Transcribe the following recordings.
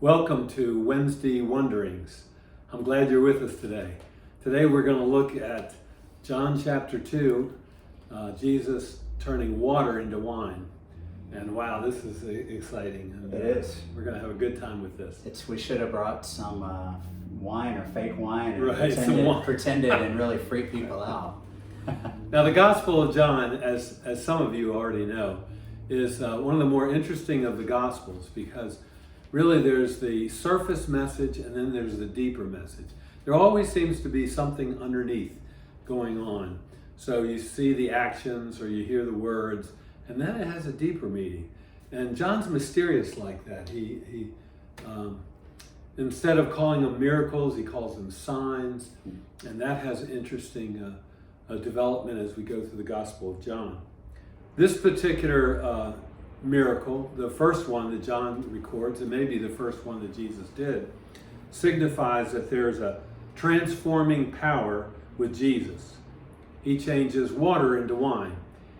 Welcome to Wednesday Wonderings. I'm glad you're with us today. Today we're going to look at John chapter 2, Jesus turning water into wine. And wow, this is exciting. And, It is. We're going to have a good time with this. We should have brought some wine or fake wine and Right, pretended and really freak people out. Now the Gospel of John, as some of you already know, is one of the more interesting of the Gospels because really there's the surface message and then there's the deeper message. There always seems to be something underneath going on. So you see the actions or you hear the words and then it has a deeper meaning. And John's mysterious like that. He instead of calling them miracles, he calls them signs. And that has interesting development as we go through the Gospel of John. This particular miracle, the first one that John records, and maybe the first one that Jesus did, signifies that there's a transforming power with Jesus. He changes water into wine.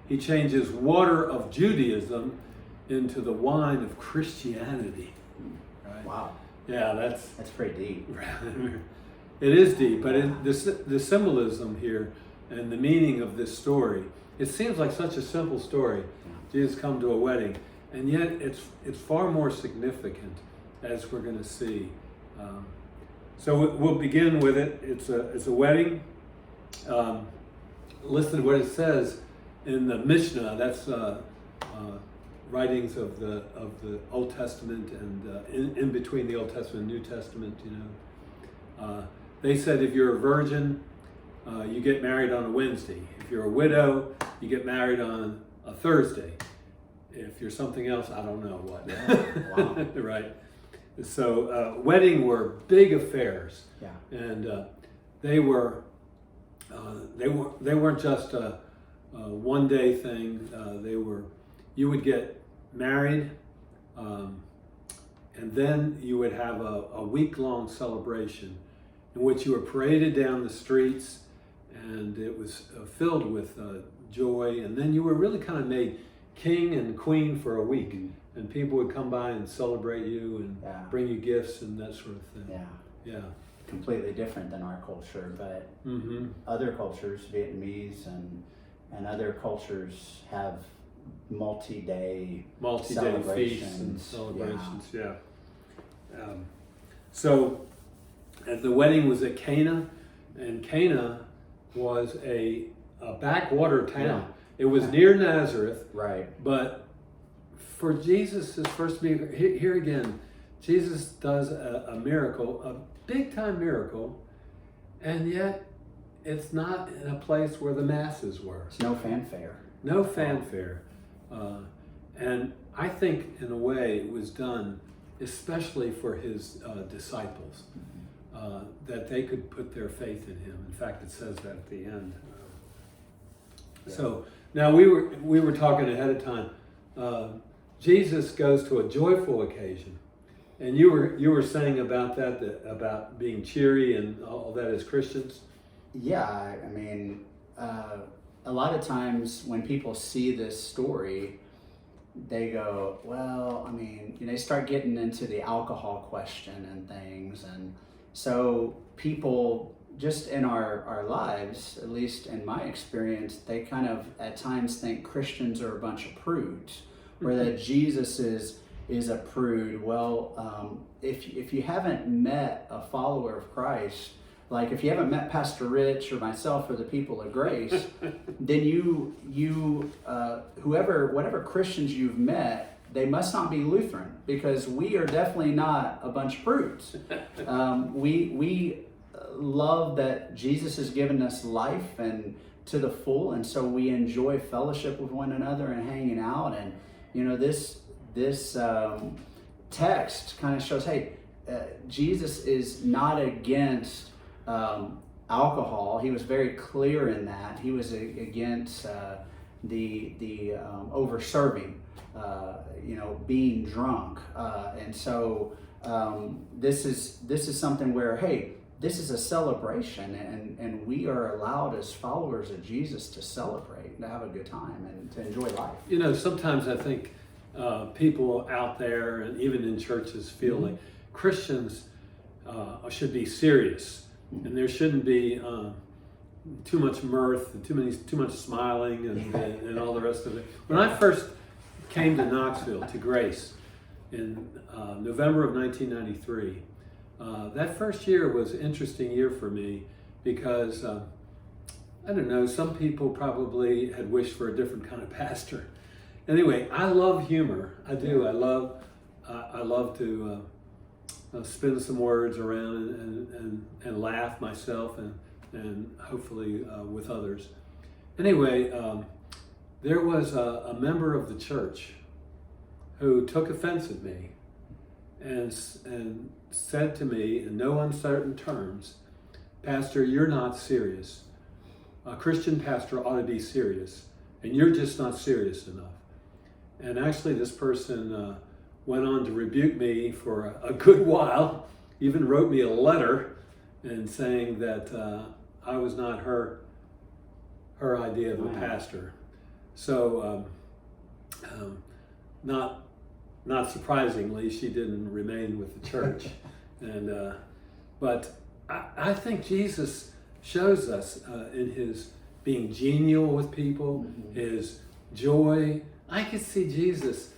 He changes water of Judaism into the wine of Christianity. Right? Wow. Yeah, That's pretty deep. It is deep, but the symbolism here and the meaning of this story, it seems like such a simple story. Jesus come to a wedding, and yet it's far more significant, as we're going to see. So we'll begin with it. It's a wedding. Listen to what it says in the Mishnah. That's writings of the Old Testament and in between the Old Testament and New Testament. They said if you're a virgin, you get married on a Wednesday. If you're a widow, you get married on a Thursday. If you're something else, I don't know what. Yeah. Wow. Right. So wedding were big affairs. Yeah. And they weren't just a one day thing. You would get married, and then you would have a week-long celebration in which you were paraded down the streets, and it was filled with joy. And then you were really kind of made king and queen for a week, and people would come by and celebrate you and bring you gifts and that sort of thing. Yeah. Yeah. Completely different than our culture, but other cultures, Vietnamese and other cultures, have multi-day feasts and celebrations. Yeah. So the wedding was at Cana, and Cana was a backwater town. Yeah. It was near Nazareth, right? But for Jesus' first miracle, here again, Jesus does a miracle, a big-time miracle, and yet it's not in a place where the masses were. It's no fanfare. No fanfare. And I think, in a way, it was done especially for his disciples, that they could put their faith in him. In fact, it says that at the end. So now we were talking ahead of time. Jesus goes to a joyful occasion, and you were saying about that about being cheery and all that as Christians. Yeah, I mean, a lot of times when people see this story, they go, well, I mean, they start getting into the alcohol question and things, and so people just in our lives, at least in my experience, they kind of at times think Christians are a bunch of prudes, or that Jesus is a prude. Well, if you haven't met a follower of Christ, like if you haven't met Pastor Rich or myself or the people of Grace, then whatever Christians you've met, they must not be Lutheran, because we are definitely not a bunch of prudes. We love that Jesus has given us life and to the full, and so we enjoy fellowship with one another and hanging out. And this text kind of shows, hey, Jesus is not against alcohol. He was very clear in that. He was against the over serving, being drunk, and so this is something where, hey, this is a celebration, and we are allowed as followers of Jesus to celebrate, to have a good time, and to enjoy life. Sometimes I think people out there and even in churches feel like Christians should be serious, and there shouldn't be too much mirth and too much smiling and all the rest of it. When I first came to Knoxville, to Grace, in November of 1993, that first year was an interesting year for me because I don't know, some people probably had wished for a different kind of pastor. Anyway, I love humor. I do. I love to spin some words around and laugh myself and hopefully with others. Anyway, there was a member of the church who took offense at me and said to me in no uncertain terms, "Pastor, you're not serious. A Christian pastor ought to be serious, and you're just not serious enough." And actually this person went on to rebuke me for a good while, even wrote me a letter and saying that I was not her idea of a pastor. So not surprisingly, she didn't remain with the church. But I think Jesus shows us in his being genial with people, his joy. I could see Jesus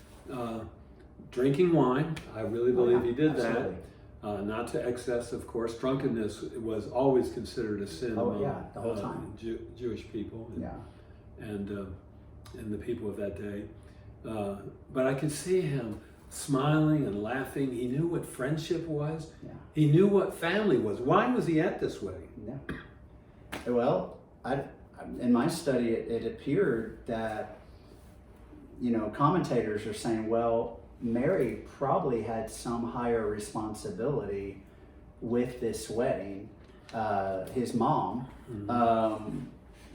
drinking wine. I really believe he did absolutely. that. Not to excess, of course. Drunkenness was always considered a sin among the whole time. Jewish people and the people of that day. But I could see him smiling and laughing. He knew what friendship was. Yeah. He knew what family was. Why was he at this wedding? Yeah. Well, in my study, it appeared that, commentators are saying, well, Mary probably had some higher responsibility with this wedding. His mom,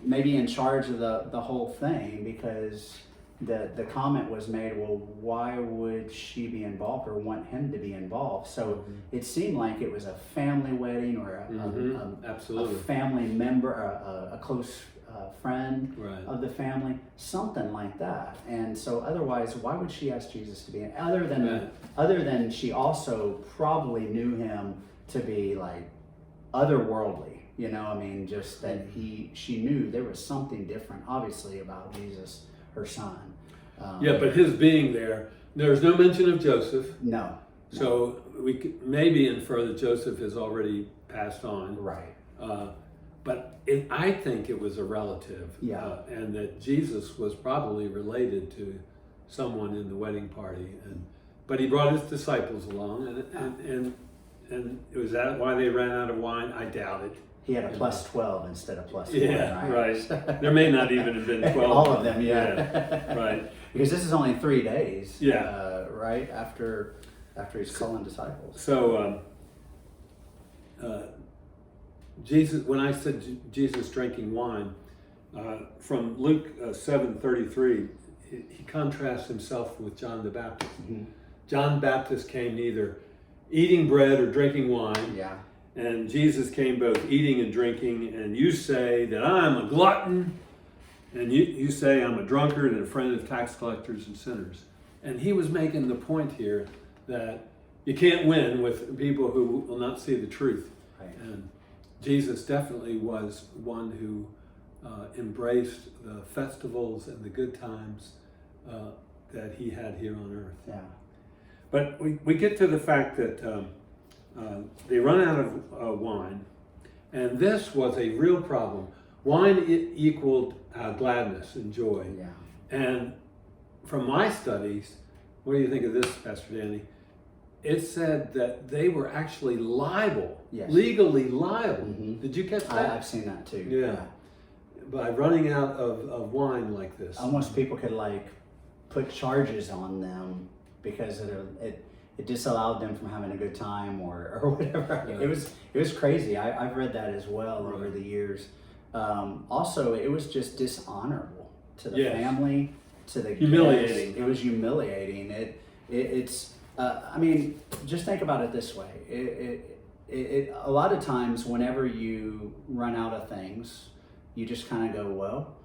maybe in charge of the whole thing, because the comment was made, well, why would she be involved or want him to be involved? So it seemed like it was a family wedding or absolutely. a family member, a close friend Right. of the family, something like that. And so otherwise, why would she ask Jesus to be in? Other than she also probably knew him to be like otherworldly, just that she knew there was something different, obviously, about Jesus, her son. But his being there's no mention of Joseph. No. So we could maybe infer that Joseph has already passed on. Right. But I think it was a relative. Yeah. And that Jesus was probably related to someone in the wedding party. But he brought his disciples along, and was that why they ran out of wine? I doubt it. He had a plus 12 instead of plus 1, Yeah, right? There may not even have been 12. All of them, yeah. Right. Because this is only 3 days, Yeah. right, after he's calling disciples. So, Jesus, when I said Jesus drinking wine, from Luke 7:33, he contrasts himself with John the Baptist. Mm-hmm. John the Baptist came neither eating bread or drinking wine. Yeah. And Jesus came both eating and drinking, and you say that I'm a glutton, and you say I'm a drunkard and a friend of tax collectors and sinners. And he was making the point here that you can't win with people who will not see the truth. Right. And Jesus definitely was one who embraced the festivals and the good times that he had here on earth. Yeah. But we get to the fact that they run out of wine, and this was a real problem. Wine equaled gladness and joy. Yeah. And from my studies, what do you think of this, Pastor Danny? It said that they were actually liable, Yes. legally liable. Mhm. Did you catch that? I've seen that too. Yeah. By running out of wine like this. Almost people could put charges on them because it disallowed them from having a good time or whatever. Yeah. It was crazy. I've read that as well over Right. the years. Also, it was just dishonorable to the Yes. family, to the Humiliating. guests. It was humiliating. It's I mean, just think about it this way. It a lot of times whenever you run out of things, you just kind of go, well,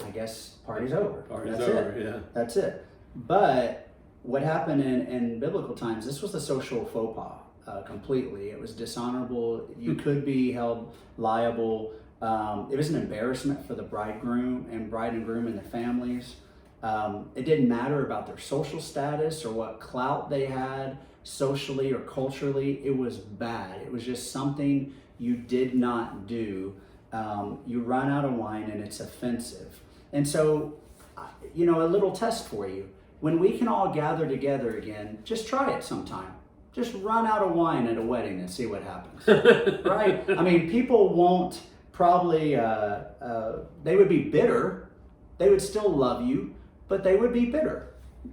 I guess party's over. Party's That's over, it. yeah. That's it. But what happened in biblical times, this was a social faux pas completely. It was dishonorable. You could be held liable. It was an embarrassment for the bride and groom and their families. It didn't matter about their social status or what clout they had socially or culturally. It was bad. It was just something you did not do. You run out of wine and it's offensive. And so, a little test for you. When we can all gather together again, just try it sometime. Just run out of wine at a wedding and see what happens. Right? I mean, people won't probably, they would be bitter. They would still love you, but they would be bitter.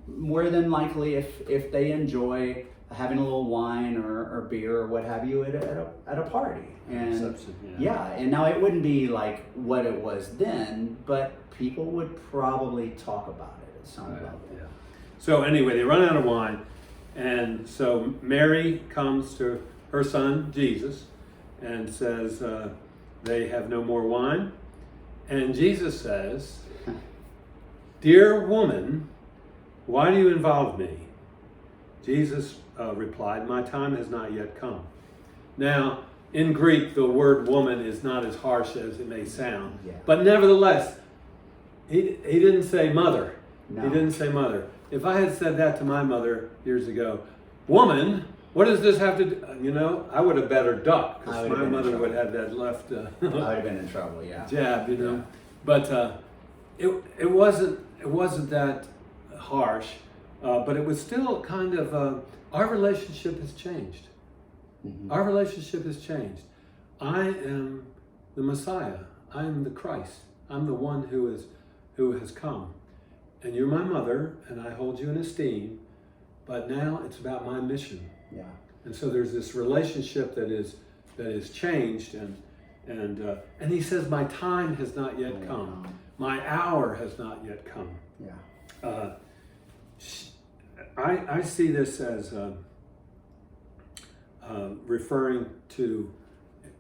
More than likely if they enjoy having a little wine or beer or what have you at a party. And and now it wouldn't be like what it was then, but people would probably talk about it at some level. Yeah. So anyway, they run out of wine, and so Mary comes to her son Jesus and says they have no more wine, and Jesus says, "Dear woman, why do you involve me?" Jesus replied, "My time has not yet come." Now, in Greek, the word woman is not as harsh as it may sound, but nevertheless, he didn't say mother. No. He didn't say mother. If I had said that to my mother years ago, woman, what does this have to do? I would have better ducked, because my mother would have that left I would have been in trouble, jab, But it wasn't that harsh, but it was still kind of, our relationship has changed. Mm-hmm. Our relationship has changed. I am the Messiah. I am the Christ. I'm the one who has come. And you're my mother, and I hold you in esteem, but now it's about my mission. Yeah. And so there's this relationship that is changed, and he says, my time has not yet come. Wow. My hour has not yet come. Yeah. I see this as referring to,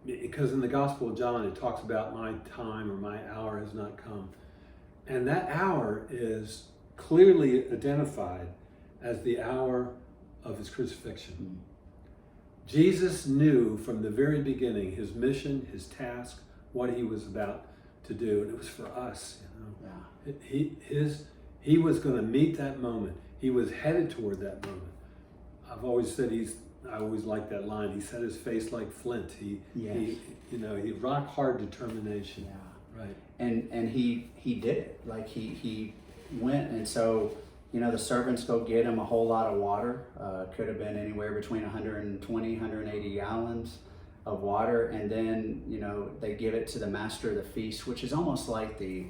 because in the Gospel of John it talks about my time or my hour has not come. And that hour is clearly identified as the hour of his crucifixion. Mm. Jesus knew from the very beginning his mission, his task, what he was about to do, and it was for us. Yeah. He was going to meet that moment. He was headed toward that moment. I've always said I always like that line. He set his face like flint. He rock hard determination. Yeah. Right. And he did it. Like he went, and so the servants go get him a whole lot of water. Could have been anywhere between 120, 180 gallons of water, and then they give it to the master of the feast, which is almost like the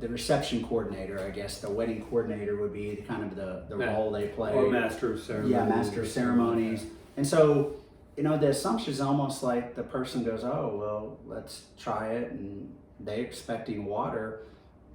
reception coordinator, I guess. The wedding coordinator would be kind of the role they play. Or master of ceremonies. Yeah, master of ceremonies. And so, the assumption is almost like the person goes, oh, well, let's try it, and they're expecting water.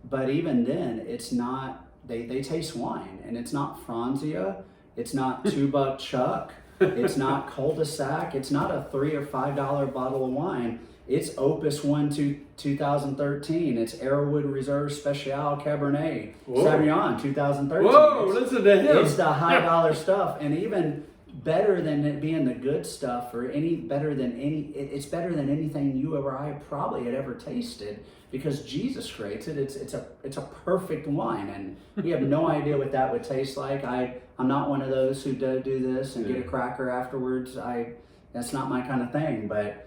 But even then, it's not, they taste wine, and it's not Franzia, it's not $2 Chuck, it's not cul-de-sac, it's not a $3 or $5 bottle of wine. It's Opus 1 2013. It's Arrowwood Reserve Special Cabernet Sauvignon 2013. Whoa, listen to him. It's the high dollar stuff, and even better than it being the good stuff, or it's better than anything you or I probably had ever tasted, because Jesus creates it. It's a perfect wine, and we have no idea what that would taste like. I'm not one of those who do this and get a cracker afterwards. That's not my kind of thing, but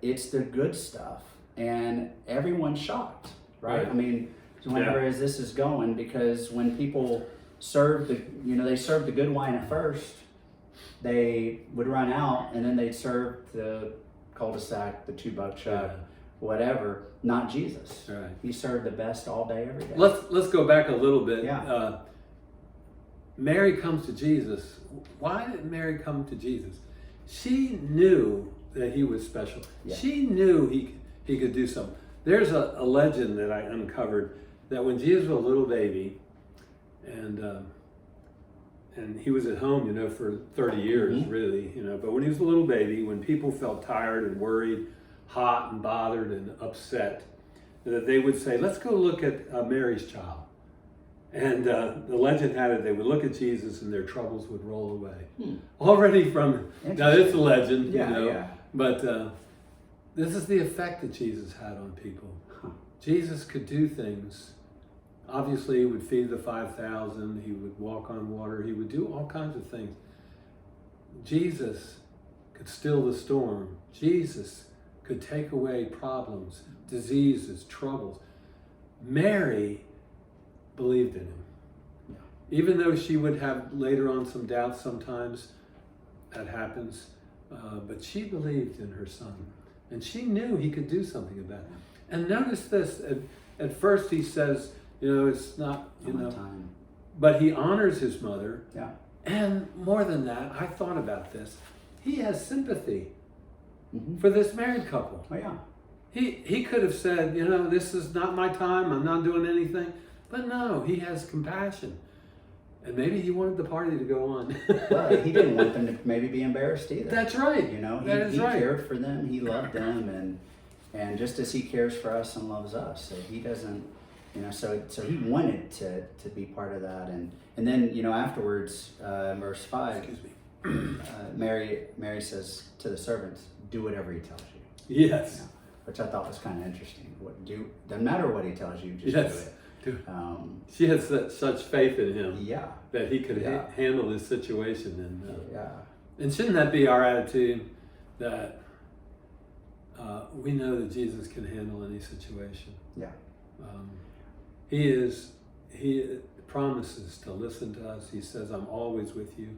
it's the good stuff, and everyone's shocked, right? I mean, whenever as this is going, because when people serve they serve the good wine at first, they would run out, and then they'd serve the cul-de-sac, the $2 Chuck, whatever. Not Jesus. Right. He served the best all day, every day. Let's go back a little bit. Yeah. Mary comes to Jesus. Why did Mary come to Jesus? She knew that he was special. Yeah. She knew he could do something. There's a legend that I uncovered that when Jesus was a little baby, and he was at home, for 30 years, really, but when he was a little baby, when people felt tired and worried, hot and bothered and upset, that they would say, let's go look at Mary's child. And the legend had it they would look at Jesus and their troubles would roll away. Already from, now it's a legend, Yeah, you know, yeah. but this is the effect that Jesus had on people. Jesus could do things. Obviously, he would feed the 5,000, he would walk on water, he would do all kinds of things. Jesus could still the storm. Jesus could take away problems, diseases, troubles. Mary believed in him. Yeah. Even though she would have later on some doubts sometimes, that happens, but she believed in her son. And she knew he could do something about it. And notice this, at first he says, you know, it's not, you know, time. But he honors his mother. Yeah. And more than that, I thought about this. He has sympathy for this married couple. Oh, yeah. He could have said, you know, this is not my time, I'm not doing anything. But no, he has compassion. And maybe he wanted the party to go on. Well, he didn't want them to maybe be embarrassed either. That's right. You know, He cared for them, he loved them, and just as he cares for us and loves us, so he doesn't, you know, so he wanted to be part of that, and then, you know, afterwards, verse 5, Excuse me. Mary says to the servants, "Do whatever he tells you." Yes. You know, which I thought was kind of interesting. Doesn't matter what he tells you, just Yes. do it. She had such faith in him Yeah. that he could handle this situation. And Yeah. and shouldn't that be our attitude, that we know that Jesus can handle any situation? Yeah. He promises to listen to us. He says, "I'm always with you.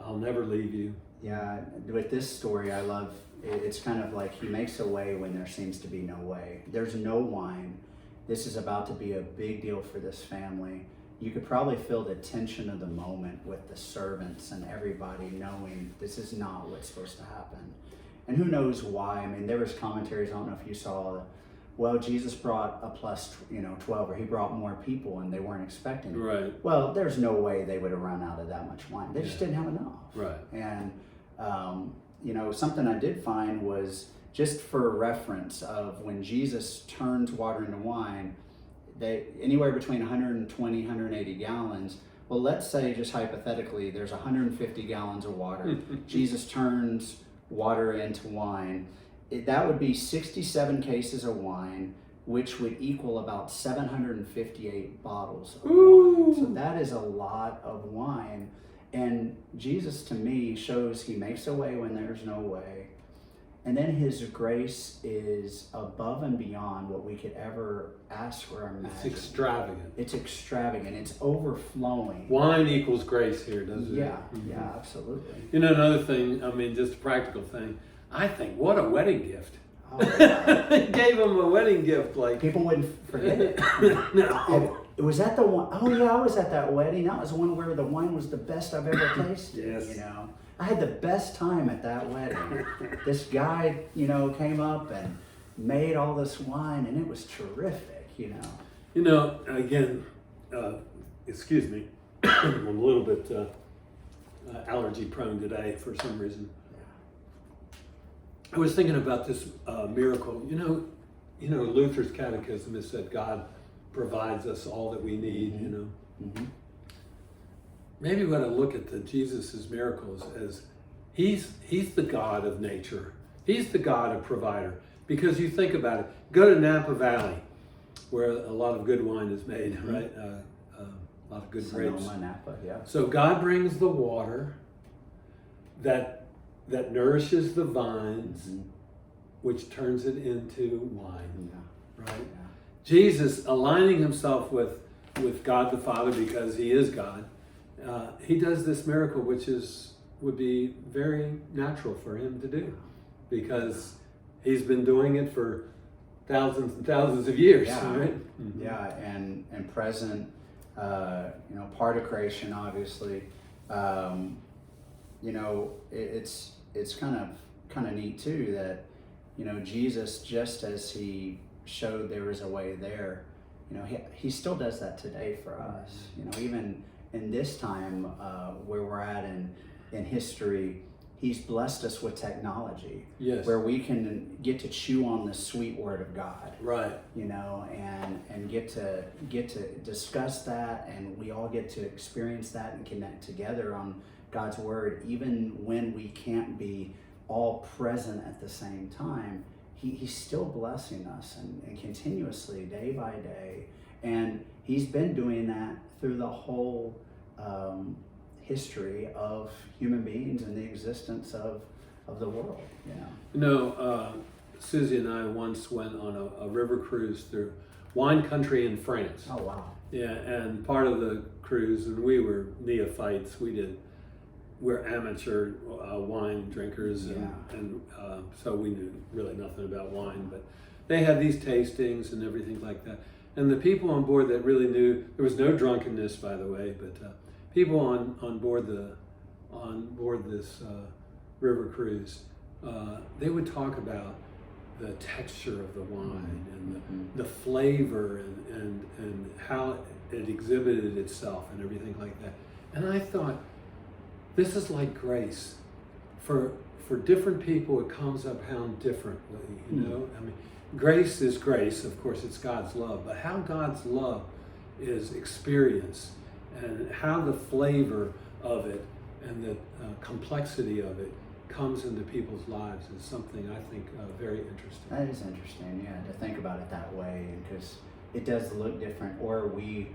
I'll never leave you." Yeah, with this story, I love, it's kind of like he makes a way when there seems to be no way. There's no wine. This is about to be a big deal for this family. You could probably feel the tension of the moment with the servants and everybody knowing this is not what's supposed to happen. And who knows why? I mean, there was commentaries, I don't know if you saw, well, Jesus brought a plus, 12, or he brought more people and they weren't expecting it. Right. Well, there's no way they would have run out of that much wine. They just didn't have enough. Right. And, something I did find was, just for reference of when Jesus turns water into wine, anywhere between 120, 180 gallons. Well, let's say just hypothetically, there's 150 gallons of water. Jesus turns water into wine. That would be 67 cases of wine, which would equal about 758 bottles of wine. So that is a lot of wine. And Jesus, to me, shows he makes a way when there's no way. And then his grace is above and beyond what we could ever ask or imagine. It's extravagant. It's extravagant. It's overflowing. Wine equals grace here, doesn't it? Yeah, yeah, absolutely. You know, another thing, I mean, just a practical thing. I think, what a wedding gift. Oh, yeah. He gave him a wedding gift, like. People wouldn't forget it. No. Was that the one? Oh, yeah, I was at that wedding. That was the one where the wine was the best I've ever tasted. Yes. I had the best time at that wedding. This guy, came up and made all this wine, and it was terrific, Again, excuse me, I'm a little bit allergy prone today for some reason. I was thinking about this miracle. Luther's catechism has said God provides us all that we need, Mm-hmm. Maybe we ought to look at Jesus' miracles as he's the God of nature. He's the God of provider. Because you think about it, go to Napa Valley, where a lot of good wine is made, right? A lot of good grapes. Sonoma, Napa, yeah. So God brings the water that nourishes the vines, which turns it into wine, right? Yeah. Jesus aligning himself with God the Father because he is God. He does this miracle, which would be very natural for him to do, because he's been doing it for thousands and thousands of years, right? Mm-hmm. Yeah, and present, part of creation, obviously. It's kind of neat too that, Jesus, just as he showed there was a way there, he still does that today for us. Even in this time where we're at in history, He's blessed us with technology Yes. where we can get to chew on the sweet word of God, Right. you know, and get to discuss that, and we all get to experience that and connect together on God's word, even when we can't be all present at the same time. He's still blessing us and continuously, day by day, and he's been doing that through the whole history of human beings and the existence of the world. You know, Susie and I once went on a river cruise through wine country in France. Oh wow. Yeah, and part of the cruise, and we were neophytes. We're amateur wine drinkers, and so we knew really nothing about wine. But they had these tastings and everything like that. And the people on board that really knew, there was no drunkenness, by the way, but people on board this river cruise, they would talk about the texture of the wine and the flavor and how it exhibited itself and everything like that. And I thought, this is like grace. For different people, it comes upon differently, you know? I mean, grace is grace, of course, it's God's love, but how God's love is experienced and how the flavor of it and the complexity of it comes into people's lives is something I think very interesting. That is interesting, yeah, to think about it that way, because it does look different, or we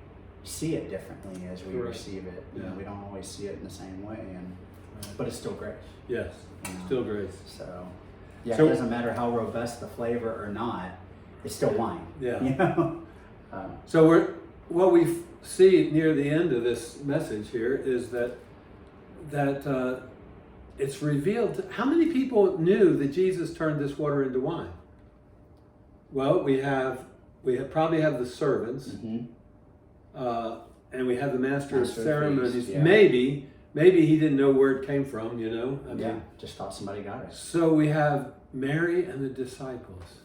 see it differently as we receive it. You know, we don't always see it in the same way, but it's still grace. Yes, you know? Still grace. So, yeah, So- it doesn't matter how robust the flavor or not, it's still wine. Yeah. You know? So what we see near the end of this message here is that it's revealed. How many people knew that Jesus turned this water into wine? Well, we probably have the servants, and we have the master of ceremonies. Feast, yeah. Maybe he didn't know where it came from. You know, I mean, just thought somebody got it. So we have Mary and the disciples.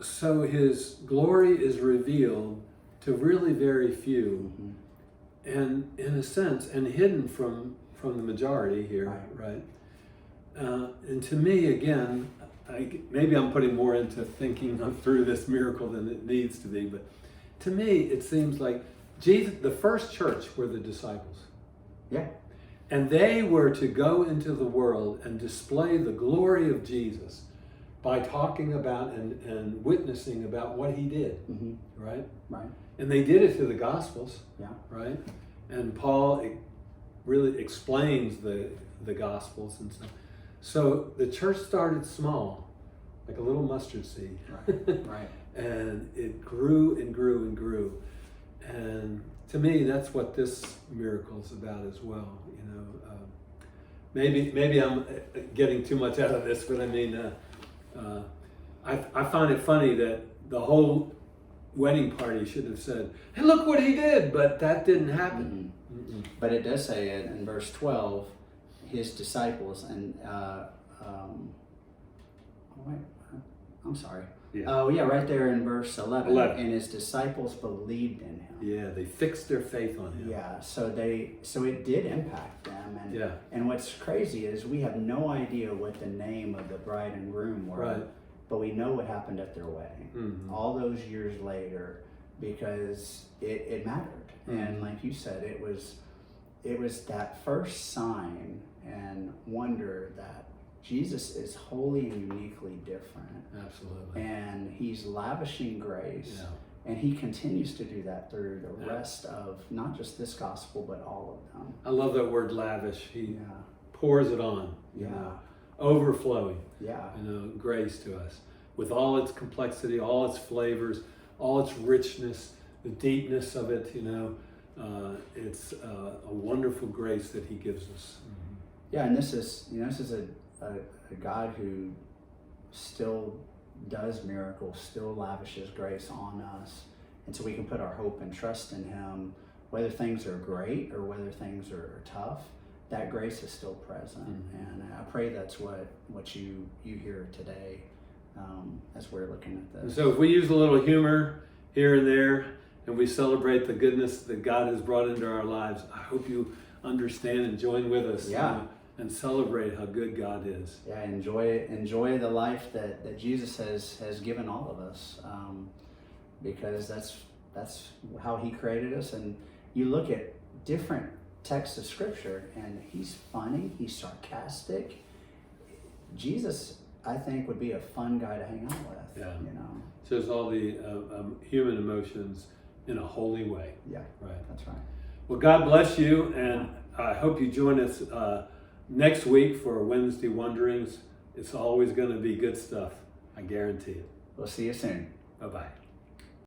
So his glory is revealed to really very few, and in a sense, and hidden from the majority here, right? And to me, again, maybe I'm putting more into thinking through this miracle than it needs to be, but to me, it seems like Jesus, the first church were the disciples. Yeah. And they were to go into the world and display the glory of Jesus by talking about and witnessing about what he did, right? Right. And they did it through the Gospels, right? And Paul really explains the Gospels and stuff. So the church started small, like a little mustard seed. Right. And it grew and grew and grew. And to me, that's what this miracle is about as well. You know, maybe I'm getting too much out of this, but I mean, I find it funny that the whole wedding party should have said, "Hey, look what he did," but that didn't happen. But it does say it in verse 12, his disciples, and I'm sorry. Yeah. Oh yeah, right there in verse 11. 11. And his disciples believed in him. Yeah, they fixed their faith on him. Yeah, so it did impact them, and and what's crazy is we have no idea what the name of the bride and groom were, but we know what happened at their wedding all those years later, because it mattered, and like you said, it was that first sign and wonder that Jesus is wholly and uniquely different. Absolutely. And he's lavishing grace. Yeah. And he continues to do that through the rest of not just this gospel, but all of them. I love that word lavish. He pours it on, you know, overflowing, you know, grace to us with all its complexity, all its flavors, all its richness, the deepness of it, you know. It's a wonderful grace that he gives us. Yeah, and this is a God who still does miracles, still lavishes grace on us, and so we can put our hope and trust in him, whether things are great or whether things are tough. That grace is still present, and I pray that's what you hear today as we're looking at this. So if we use a little humor here and there, and we celebrate the goodness that God has brought into our lives, I hope you understand and join with us. Yeah. And celebrate how good God is. Yeah, enjoy the life that Jesus has given all of us, because that's how He created us. And you look at different texts of Scripture, and He's funny, He's sarcastic. Jesus, I think, would be a fun guy to hang out with. Yeah. You know. Shows all the human emotions in a holy way. Yeah. Right. That's right. Well, God bless you, and I hope you join us next week for Wednesday Wonderings. It's always going to be good stuff. I guarantee it. We'll see you soon. Bye-bye.